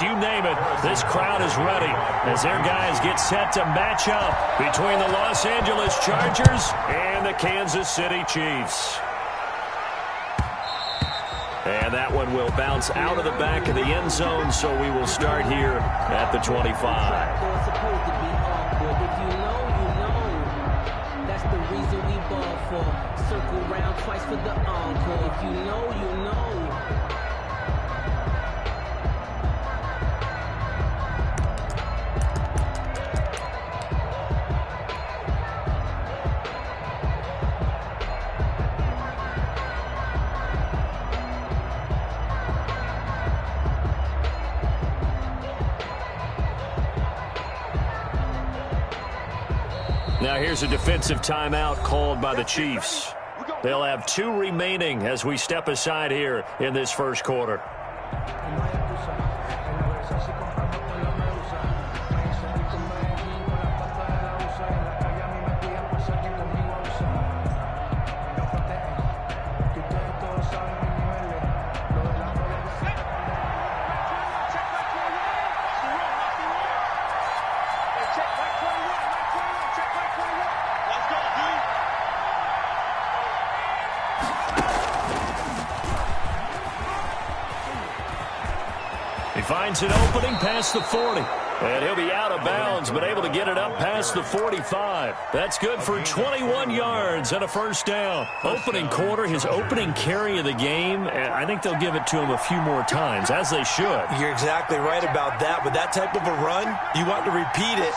You name it, this crowd is ready as their guys get set to match up between the Los Angeles Chargers and the Kansas City Chiefs. And that one will bounce out of the back of the end zone, so we will start here at the 25. That's the reason we ball for. Circle round twice for the encore. If you know, you know. Now here's a defensive timeout called by the Chiefs. They'll have 2 remaining as we step aside here in this first quarter. Finds an opening past the 40. And he'll be out of bounds, but able to get it up past the 45. That's good for 21 yards and a first down. Opening quarter, his opening carry of the game, and I think they'll give it to him a few more times, as they should. You're exactly right about that. With that type of a run, you want to repeat it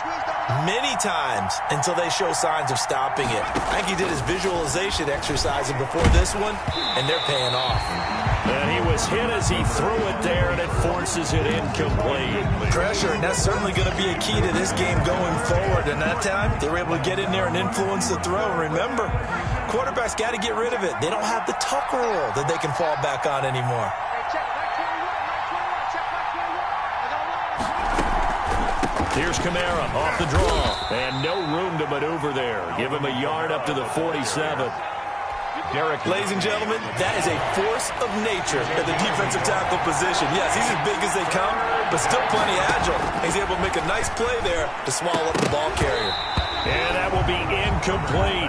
many times until they show signs of stopping it. I think he did his visualization exercise before this one, and they're paying off. And he was hit as he threw it there, and it forces it incomplete. Pressure, and that's certainly going to be a key to this game going forward. And that time, they were able to get in there and influence the throw. Remember, quarterbacks got to get rid of it. They don't have the tuck rule that they can fall back on anymore. Here's Kamara off the draw, and no room to maneuver there. Give him a yard up to the 47. Derek, ladies and gentlemen, that is a force of nature at the defensive tackle position. Yes, he's as big as they come, but still plenty agile. He's able to make a nice play there to swallow up the ball carrier. And that will be incomplete.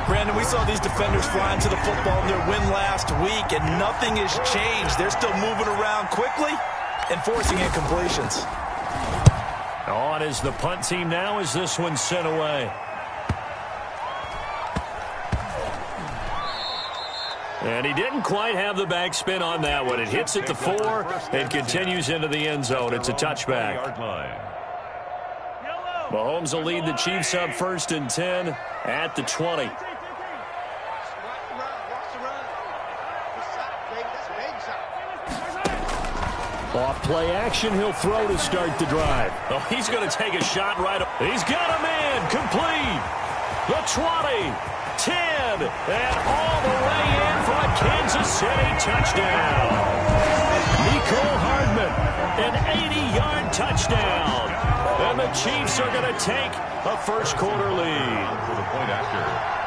Brandon, we saw these defenders flying to the football in their win last week, and nothing has changed. They're still moving around quickly and forcing incompletions. On is the punt team now as this one's sent away. And he didn't quite have the backspin on that one. It hits at the 4 and continues into the end zone. It's a touchback. Mahomes will lead the Chiefs up 1st and 10 at the 20. Off play action, he'll throw to start the drive. Oh, he's going to take a shot right. He's got a man complete. The 20, 10, and all the way in for a Kansas City touchdown. Nicole Hardman, an 80-yard touchdown. And the Chiefs are going to take a first quarter lead. For the point after.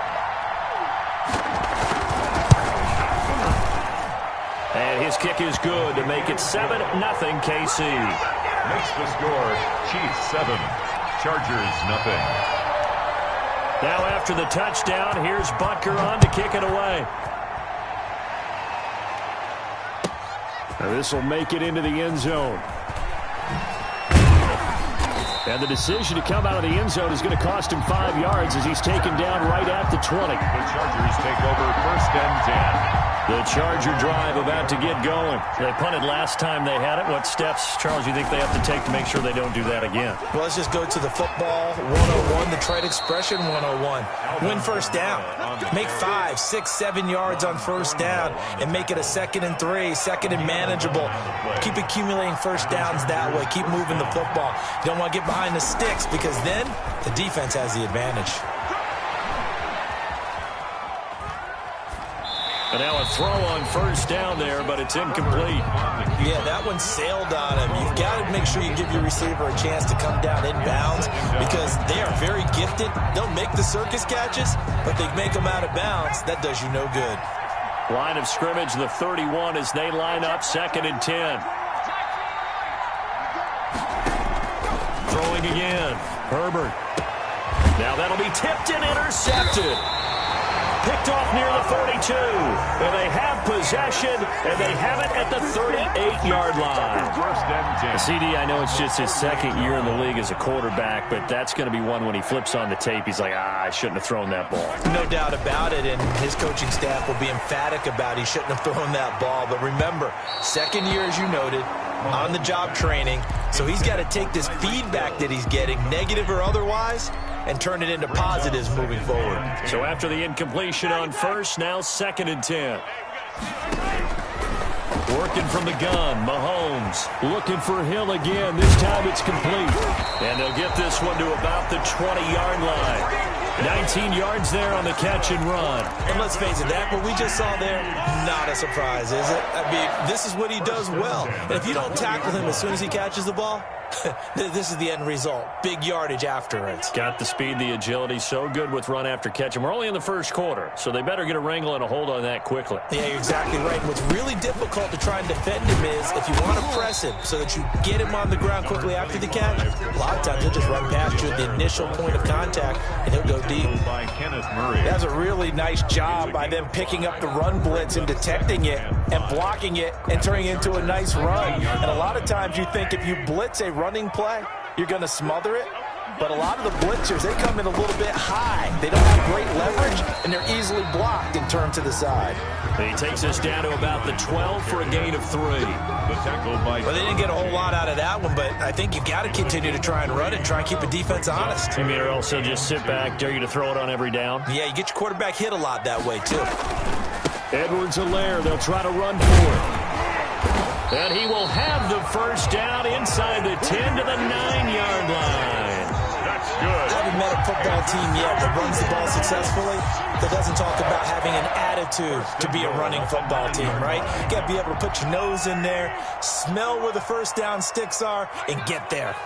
And his kick is good to make it 7-0 KC. Makes the score Chiefs 7, Chargers 0. Now after the touchdown, here's Butker on to kick it away. Now this will make it into the end zone. And the decision to come out of the end zone is going to cost him 5 yards as he's taken down right at the 20. The Chargers take over 1st and 10. The Charger drive about to get going. They punted last time they had it. What steps, Charles, you think they have to take to make sure they don't do that again? Well, let's just go to the football 101, the trade expression 101. Win first down. Make 5, 6, 7 yards on first down and make it a 2nd and 3, 2nd and manageable. Keep accumulating first downs that way. Keep moving the football. You don't want to get behind the sticks because then the defense has the advantage. And now a throw on first down there, but it's incomplete. Yeah, that one sailed on him. You've got to make sure you give your receiver a chance to come down inbounds because they are very gifted. They'll make the circus catches, but they make them out of bounds. That does you no good. Line of scrimmage, the 31 as they line up 2nd and 10. throwing again. Herbert. Now that'll be tipped and intercepted. Picked off near the 42. And they have possession, and they have it at the 38-yard line. First and 10. CD, I know it's just his second year in the league as a quarterback, but that's going to be one when he flips on the tape. He's like, I shouldn't have thrown that ball. No doubt about it, and his coaching staff will be emphatic about he shouldn't have thrown that ball. But remember, second year, as you noted, on-the-job training, so he's got to take this feedback that he's getting, negative or otherwise, and turn it into positives moving forward. So after the incompletion on first, now 2nd and 10. Working from the gun, Mahomes looking for Hill again. This time it's complete. And they'll get this one to about the 20-yard line. 19 yards there on the catch and run. And let's face it, that what we just saw there, not a surprise, is it? I mean, this is what he does well. And if you don't tackle him as soon as he catches the ball, this is the end result. Big yardage afterwards. Got the speed, the agility, so good with run after catch. And we're only in the first quarter, so they better get a wrangle and a hold on that quickly. Yeah, you're exactly right. And what's really difficult to try and defend him is if you want to press him so that you get him on the ground quickly after the catch, a lot of times he'll just run past you at the initial point of contact, and he'll go deep. By Kenneth Murray. That's a really nice job by them picking up the run blitz and detecting it and blocking it and turning it into a nice run. And a lot of times you think if you blitz a running play, you're going to smother it. But a lot of the blitzers, they come in a little bit high. They don't have great leverage, and they're easily blocked and turned to the side. He takes us down to about the 12 for a gain of 3. The tackle by... Well, they didn't get a whole lot out of that one, but I think you've got to continue to try and run it, try and keep the defense honest. You mean or else they'll just sit back, dare you to throw it on every down? Yeah, you get your quarterback hit a lot that way, too. Edwards-Helaire, they'll try to run for it. And he will have the first down inside the 10 to the 9-yard line. That's good. I haven't met a football team yet that runs the ball successfully that doesn't talk about having an attitude to be a running football team, right? You got to be able to put your nose in there, smell where the first down sticks are, and get there.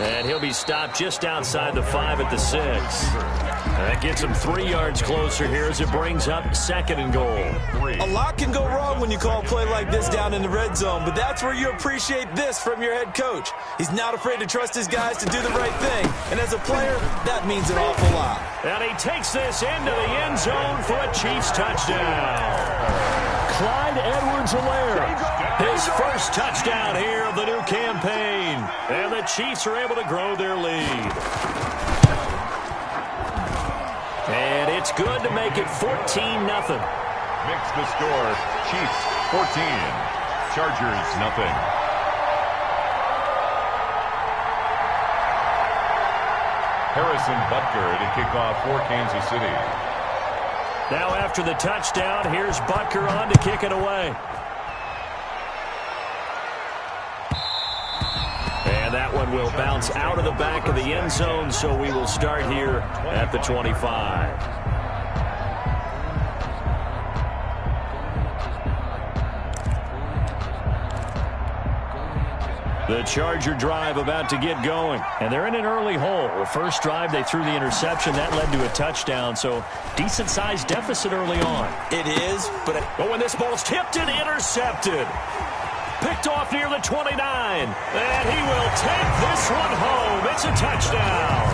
And he'll be stopped just outside the 5 at the 6. That gets him 3 yards closer here as it brings up 2nd and goal. A lot can go wrong when you call a play like this down in the red zone, but that's where you appreciate this from your head coach. He's not afraid to trust his guys to do the right thing, and as a player, that means an awful lot. And he takes this into the end zone for a Chiefs touchdown. Clyde Edwards-Helaire, his first touchdown here of the new campaign. And the Chiefs are able to grow their lead. And it's good to make it 14-0. Mix the score. Chiefs 14. Chargers nothing. Harrison Butker to kick off for Kansas City. Now after the touchdown, here's Butker on to kick it away. And that one will bounce out of the back of the end zone, so we will start here at the 25. The Charger drive about to get going, and they're in an early hole. The first drive, they threw the interception. That led to a touchdown, so decent-sized deficit early on. It is, but when this ball's tipped and intercepted. Picked off near the 29, and he will take this one home. It's a touchdown.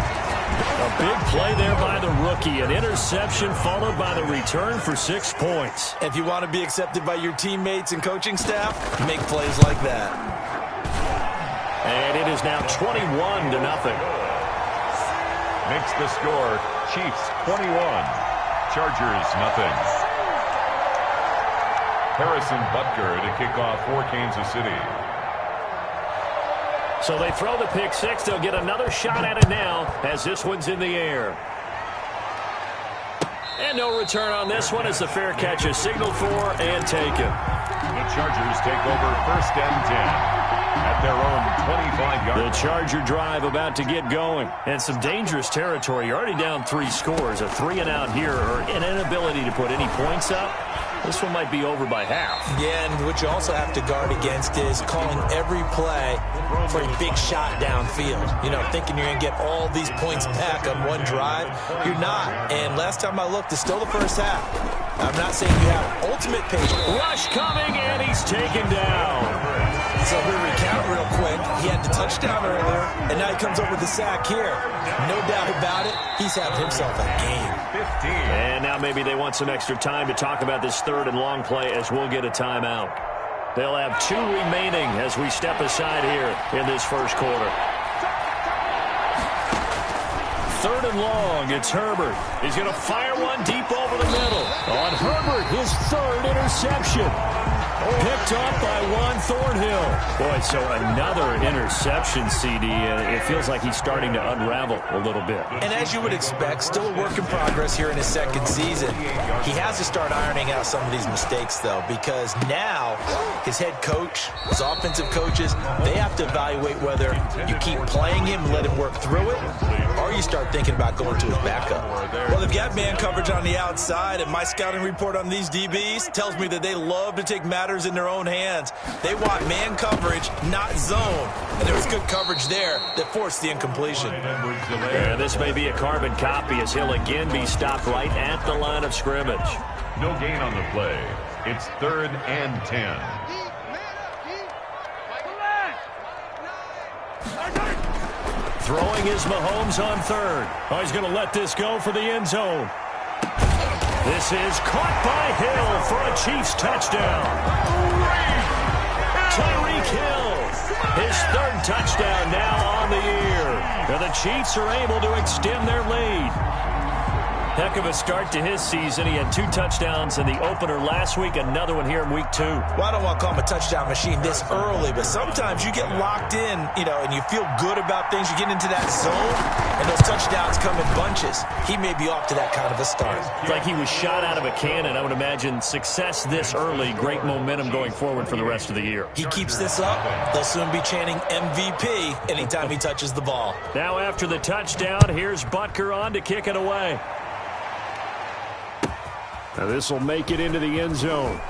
A big play there by the rookie. An interception followed by the return for 6 points. If you want to be accepted by your teammates and coaching staff, make plays like that. And it is now 21-0. Makes the score. Chiefs 21. Chargers nothing. Harrison Butker to kick off for Kansas City. So they throw the pick six. They'll get another shot at it now as this one's in the air. And no return on this one as the fair catch is signaled for and taken. The Chargers take over 1st and 10. At their own 25-yard line. The Charger drive about to get going. And some dangerous territory. You're already down 3 scores. A 3-and-out here or an inability to put any points up. This one might be over by half. Yeah, and what you also have to guard against is calling every play for a big shot downfield. You know, thinking you're going to get all these points back on one drive. You're not. And last time I looked, it's still the first half. I'm not saying you have ultimate patience. Rush coming, and he's taken down. So we recount real quick. He had the touchdown earlier, and now he comes up with the sack here. No doubt about it, he's having himself a game. 15. And now maybe they want some extra time to talk about this third and long play as we'll get a timeout. They'll have 2 remaining as we step aside here in this first quarter. Third and long, it's Herbert. He's going to fire one deep over the middle. On Herbert, his 3rd interception. Picked off by Juan Thornhill. Boy, so another interception, CD, and it feels like he's starting to unravel a little bit. And as you would expect, still a work in progress here in his 2nd season. He has to start ironing out some of these mistakes, though, because now his head coach, his offensive coaches, they have to evaluate whether you keep playing him and let him work through it, or you start thinking about going to his backup. Well, they've got man coverage on the outside, and my scouting report on these DBs tells me that they love to take matters in their own hands. They want man coverage, not zone. And there was good coverage there that forced the incompletion. Yeah, this may be a carbon copy as he'll again be stopped right at the line of scrimmage. No gain on the play. It's 3rd and 10. Throwing is Mahomes on 3rd. Oh, he's going to let this go for the end zone. This is caught by Hill for a Chiefs touchdown. Tyreek Hill, his 3rd touchdown now on the year. And the Chiefs are able to extend their lead. Heck of a start to his season. He had 2 touchdowns in the opener last week, another one here in week 2. Well, I don't want to call him a touchdown machine this early, but sometimes you get locked in, and you feel good about things. You get into that zone, and those touchdowns come in bunches. He may be off to that kind of a start. It's like he was shot out of a cannon. I would imagine success this early, great momentum going forward for the rest of the year. He keeps this up, they'll soon be chanting MVP anytime he touches the ball. Now after the touchdown, here's Butker on to kick it away. Now this will make it into the end zone.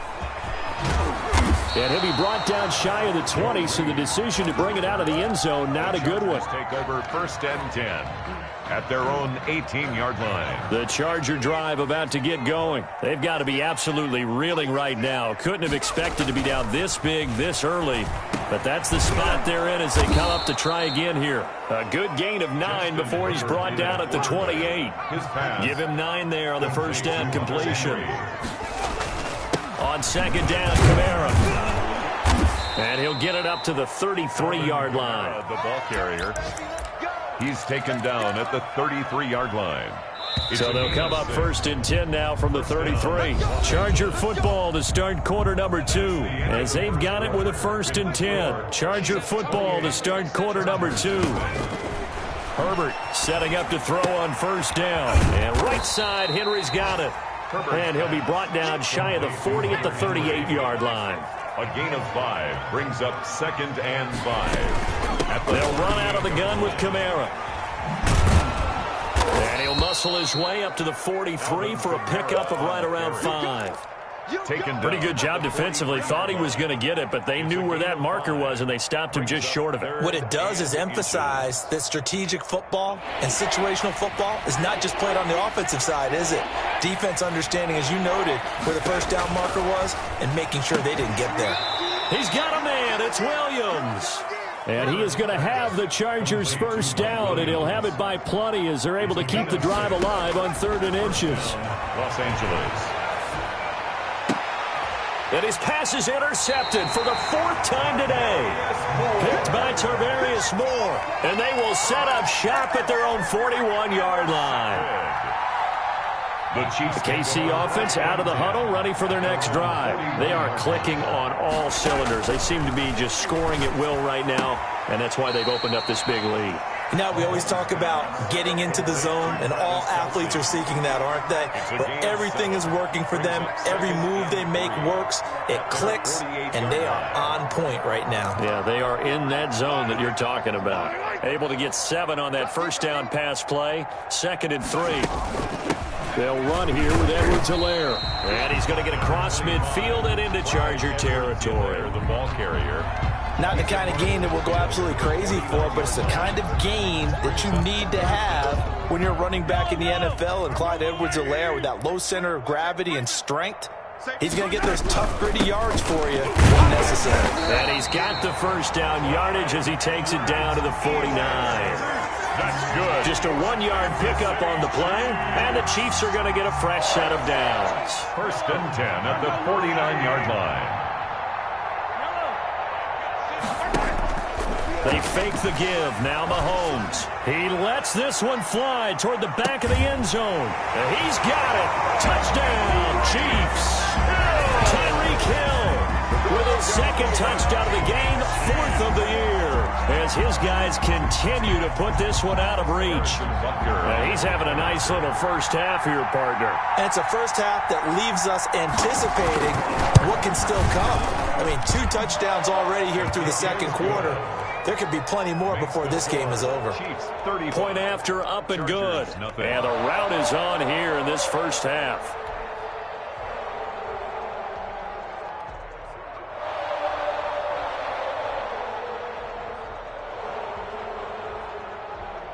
And he'll be brought down shy of the 20, so the decision to bring it out of the end zone, not a good one. Take over 1st and 10 at their own 18-yard line. The Charger drive about to get going. They've got to be absolutely reeling right now. Couldn't have expected to be down this big, this early. But that's the spot they're in as they come up to try again here. A good gain of 9 before he's brought down at the 28. Give him 9 there on the 1st down completion. On 2nd down, Kamara. And he'll get it up to the 33-yard line. The ball carrier. He's taken down at the 33-yard line. So they'll come up 1st and 10 now from the 33. Charger football to start quarter number 2. As they've got it with a 1st and 10. Charger football to start quarter number 2. Herbert setting up to throw on 1st down. And right side, Henry's got it. And he'll be brought down shy of the 40 at the 38-yard line. A gain of 5 brings up 2nd and 5. They'll run out of the gun with Kamara. And he'll muscle his way up to the 43 for a pickup of right around 5. Pretty good job defensively. Thought he was going to get it, but they knew where that marker was, and they stopped him just short of it. What it does is emphasize that strategic football and situational football is not just played on the offensive side, is it? Defense understanding, as you noted, where the 1st down marker was and making sure they didn't get there. He's got a man. It's Williams. And he is going to have the Chargers 1st down, and he'll have it by plenty as they're able to keep the drive alive on 3rd and inches. Los Angeles. And his pass is intercepted for the 4th time today. Picked by Tarvarius Moore. And they will set up shop at their own 41-yard line. The KC offense out of the huddle, ready for their next drive. They are clicking on all cylinders. They seem to be just scoring at will right now, and that's why they've opened up this big lead. Now, we always talk about getting into the zone, and all athletes are seeking that, aren't they? But everything is working for them. Every move they make works. It clicks, and they are on point right now. Yeah, they are in that zone that you're talking about. Able to get 7 on that 1st down pass play. 2nd and 3. They'll run here with Edwards-Helaire. And he's going to get across midfield and into Charger territory. The ball carrier. Not the kind of game that we'll go absolutely crazy for, but it's the kind of game that you need to have when you're running back in the NFL. And Clyde Edwards-Helaire, with that low center of gravity and strength, he's going to get those tough, gritty yards for you when necessary. And he's got the first down yardage as he takes it down to the 49. That's good. Just a 1-yard pickup on the play, and the Chiefs are going to get a fresh set of downs. First and 10 at the 49-yard line. They fake the give. Now Mahomes. He lets this one fly toward the back of the end zone. He's got it. Touchdown, Chiefs. Tyreek Hill with his second touchdown of the game, 4th of the year, as his guys continue to put this one out of reach. He's having a nice little first half here, partner. And it's a first half that leaves us anticipating what can still come. I mean, 2 touchdowns already here through the second quarter. There could be plenty more before this game is over. Point after, up and good. And the route is on here in this first half.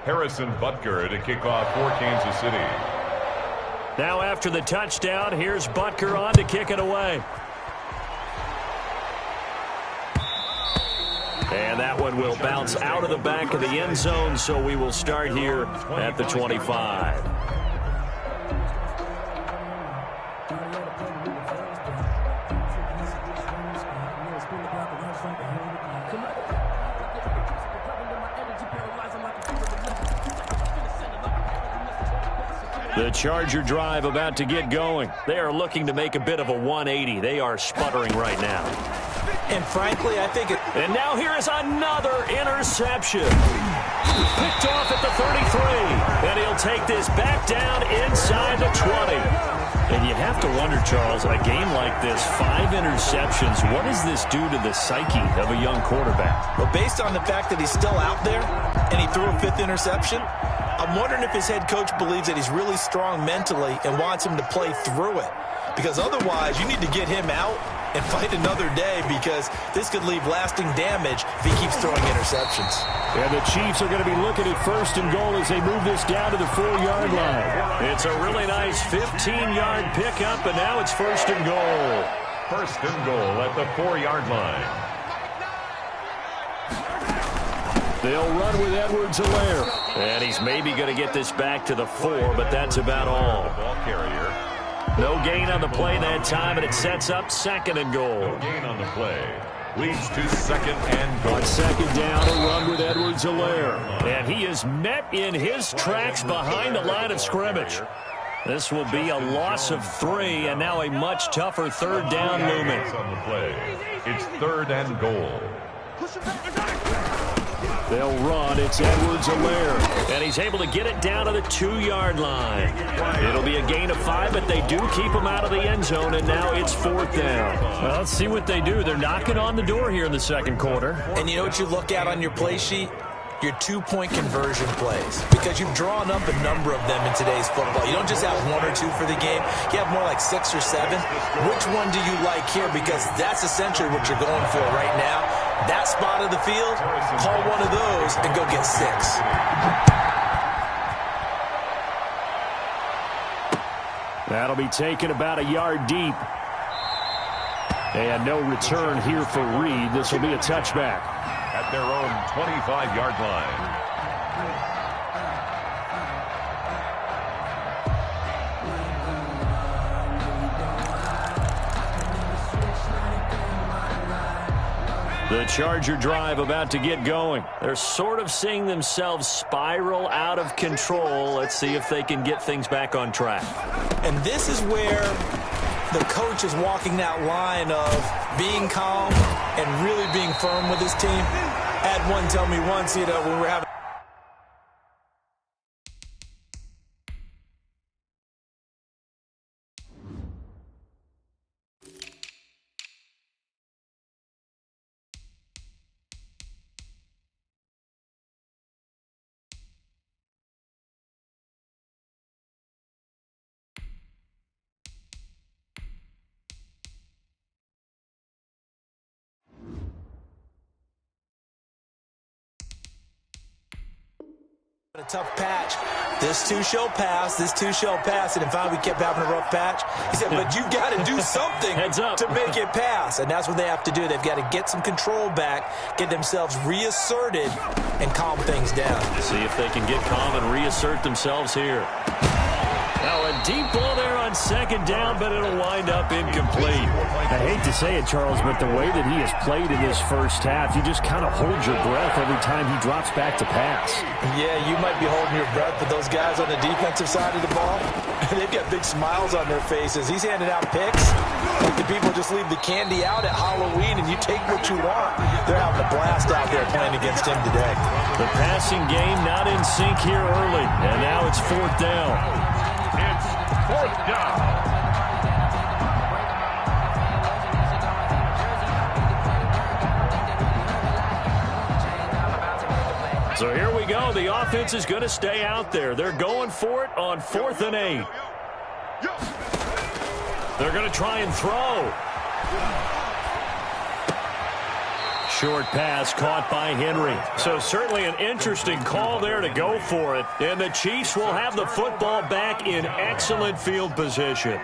Harrison Butker to kick off for Kansas City. Now after the touchdown, here's Butker on to kick it away. And that one will bounce out of the back of the end zone, so we will start here at the 25. The Charger drive about to get going. They are looking to make a bit of a 180. They are sputtering right now. And frankly, I think And now here is another interception. Picked off at the 33. And he'll take this back down inside the 20. And you have to wonder, Charles, in a game like this, 5 interceptions, what does this do to the psyche of a young quarterback? Well, based on the fact that he's still out there and he threw a 5th interception, I'm wondering if his head coach believes that he's really strong mentally and wants him to play through it. Because otherwise, you need to get him out and fight another day, because this could leave lasting damage if he keeps throwing interceptions. And the Chiefs are going to be looking at 1st and goal as they move this down to the 4-yard line. It's a really nice 15-yard pickup, and now it's 1st and goal. 1st and goal at the 4-yard line. They'll run with Edwards-Helaire. And he's maybe going to get this back to the 4, but that's about all. Ball carrier. No gain on the play that time, and it sets up 2nd and goal. No gain on the play. Leads to 2nd and goal. On 2nd down, a run with Edwards-Helaire. And he is met in his tracks behind the line of scrimmage. This will be a loss of 3, and now a much tougher 3rd down looming. On the play. It's 3rd and goal. They'll run. It's Edwards-Helaire. And he's able to get it down to the 2-yard line. It'll be a gain of 5, but they do keep him out of the end zone, and now it's 4th down. Well, let's see what they do. They're knocking on the door here in the second quarter. And you know what you look at on your play sheet? Your 2-point conversion plays, because you've drawn up a number of them in today's football. You don't just have 1 or 2 for the game. You have more like 6 or 7. Which one do you like here? Because that's essentially what you're going for right now. That spot of the field, call one of those and go get 6. That'll be taken about a yard deep. And no return here for Reed. This will be a touchback. At their own 25-yard line. The Charger drive about to get going. They're sort of seeing themselves spiral out of control. Let's see if they can get things back on track. And this is where the coach is walking that line of being calm and really being firm with his team. I had one tell me once, when we were having A tough patch. This too shall pass. This too shall pass. And finally, we kept having a rough patch. He said, but you got to do something to make it pass. And that's what they have to do. They've got to get some control back, get themselves reasserted, and calm things down. See if they can get calm and reassert themselves here. Now a deep ball there on second down, but it'll wind up incomplete. I hate to say it, Charles, but the way that he has played in this first half, you just kind of hold your breath every time he drops back to pass. Yeah, you might be holding your breath, but those guys on the defensive side of the ball, they've got big smiles on their faces. He's handing out picks. Like the people just leave the candy out at Halloween and you take what you want. They're having a blast out there playing against him today. The passing game not in sync here early, and now it's fourth down. It's fourth down. So here we go. The offense is going to stay out there. They're going for it on 4th and 8. They're going to try and throw. Short pass caught by Henry. So certainly an interesting call there to go for it. And the Chiefs will have the football back in excellent field position.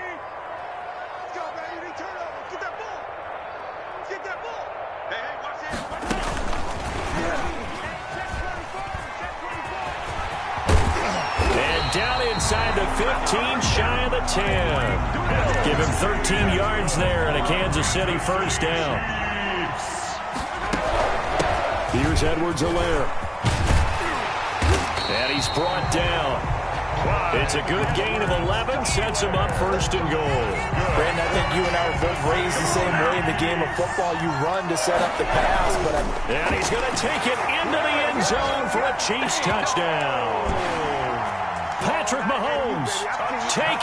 And down inside the 15, shy of the 10. Give him 13 yards there and a Kansas City first down. Here's Edwards-Helaire. And he's brought down. It's a good gain of 11, sets him up first and goal. Brandon, I think you and I were both raised the same way in the game of football. You run to set up the pass, but and he's going to take it into the end zone for a Chiefs touchdown. Patrick Mahomes take